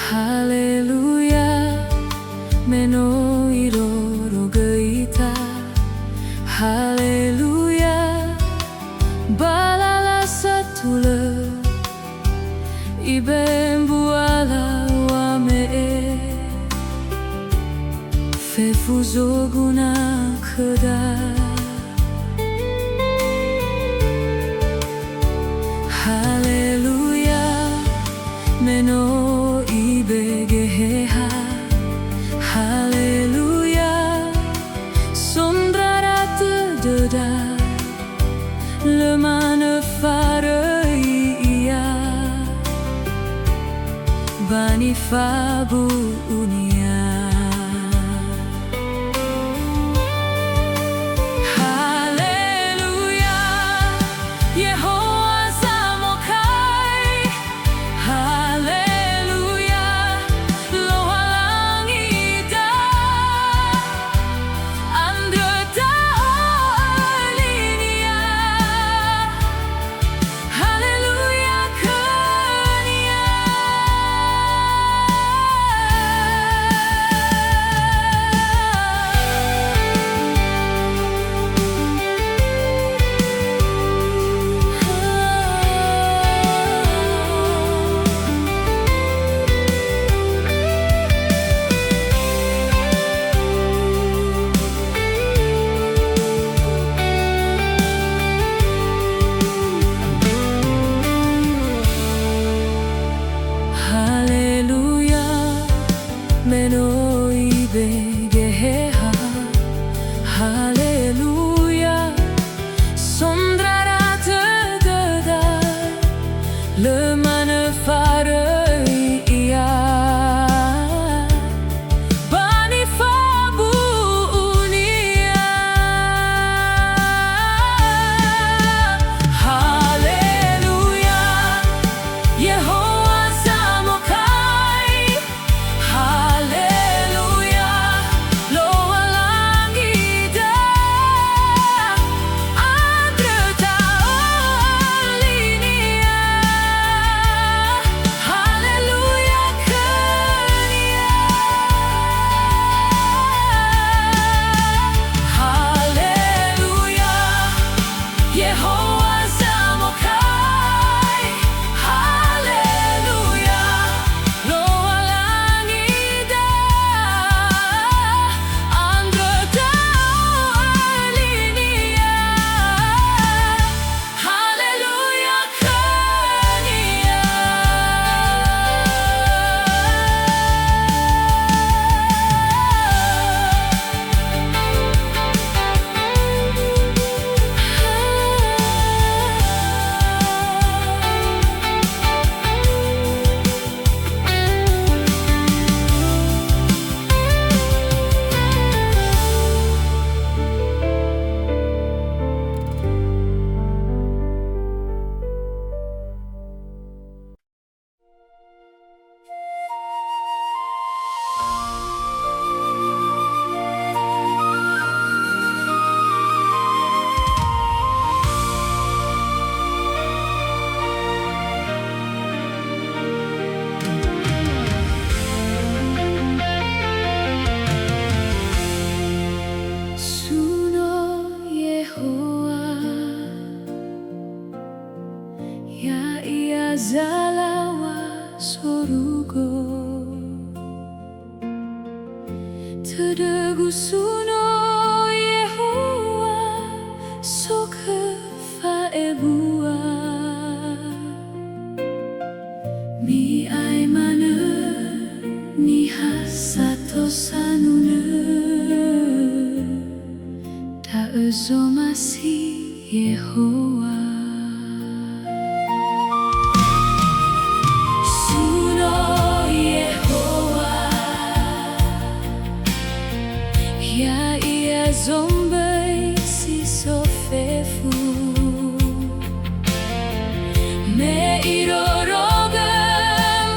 Haleluya,目の色がいた。Haleluya, balala satula, iben buala wame, fefuzo guna keda. Haleluya, meno ibegeha. Haleluya, sondrara tededa, lemana fareia, bani fabu unia. Haleluya, Yehowa Samokai. Haleluya, lo halangida, andreta linia. Haleluya, kenia. Haleluya, meno ibegeha. Haleluya, sondrara tededa, lemana fareia, bani fabu unia. Haleluya, Yehowa Samokai. Haleluya, lo halangida, andreta linia. Haleluya, kenia. Haleluya, Yehowa Samokai. Haleluya, lo halangida, andreta linia. Haleluya, kenia. Suno Yehowa, ya ia zalawa sorugo, tedegu suno Yehowa, soke faebua, mi ai mana ni hasato sanune. Ta'ezo masih Yehowa. Suno Yehowa, ya ia zombai si sofefu, me iroroga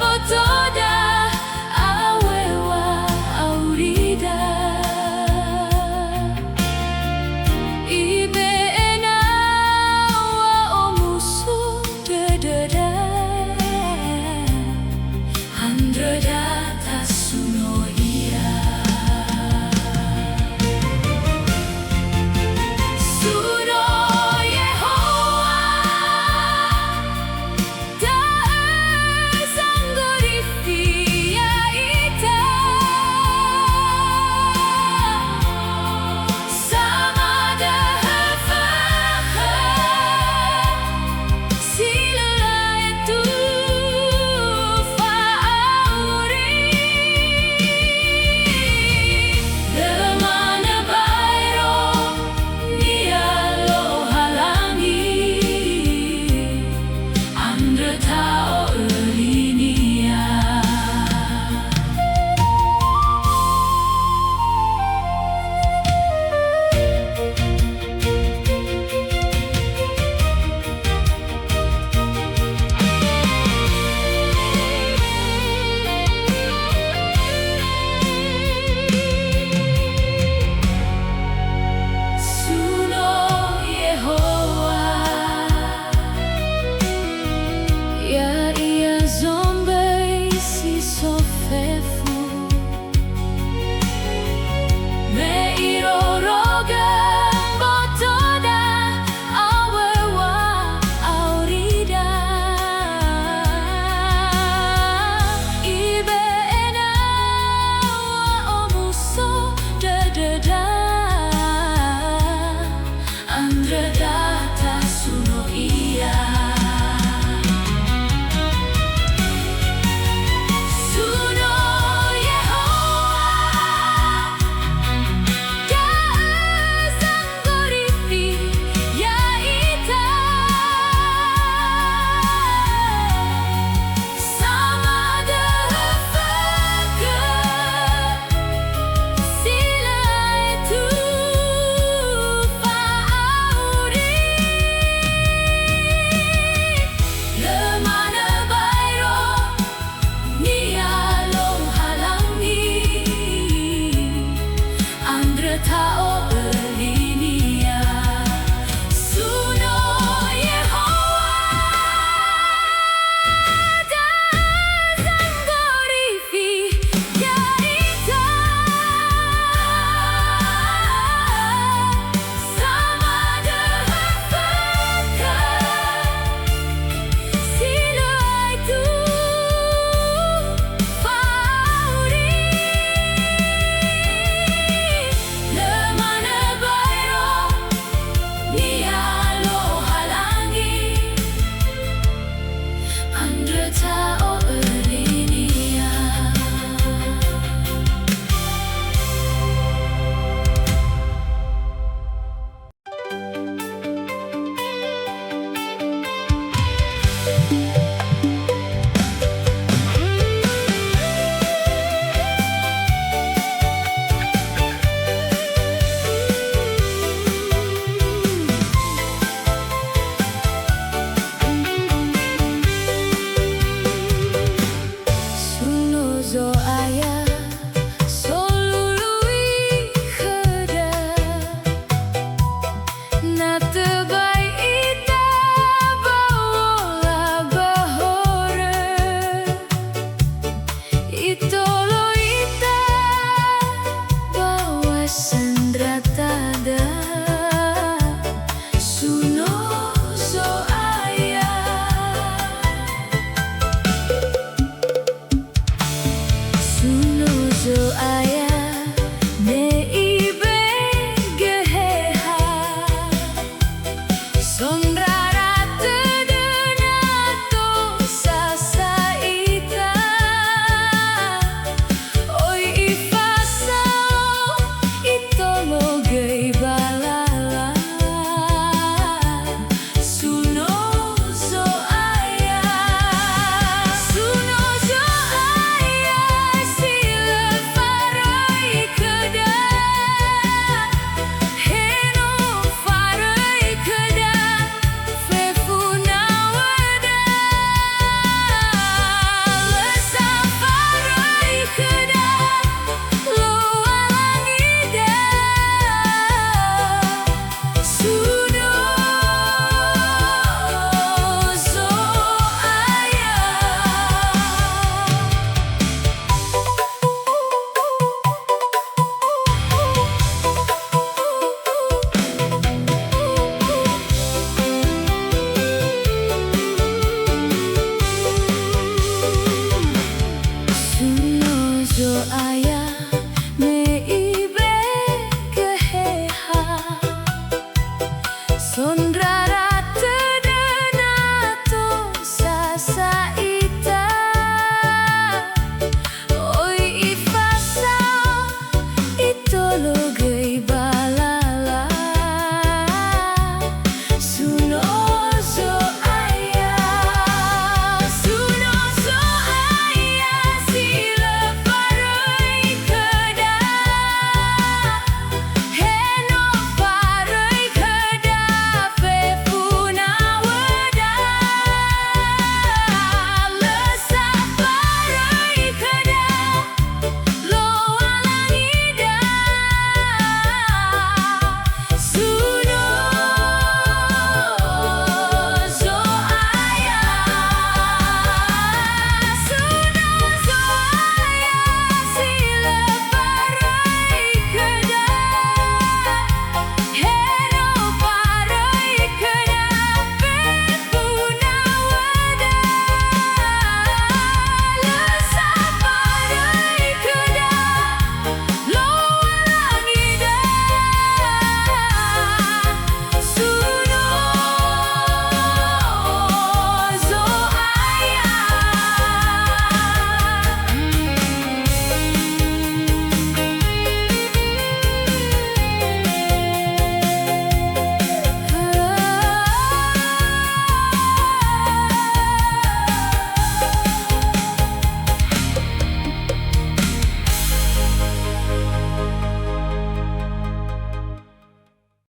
motoda awewa aurida. Ibe ena fefu me iroroga botoda awewa aurida ibe ena wa omuso dededa andredata suno iya tao belinia suno Yehowa da zanggorifi ya ita sama dehafaka sila itu tao belinia zo aya solului khada na tebai ita bawola bahore itolo ita bawa sendratada suno zo aya zo aya me ibe geheha sonrara tedena to sasa ita oi ifasao itolo gei balala suno zo aya suno zo aya zo aya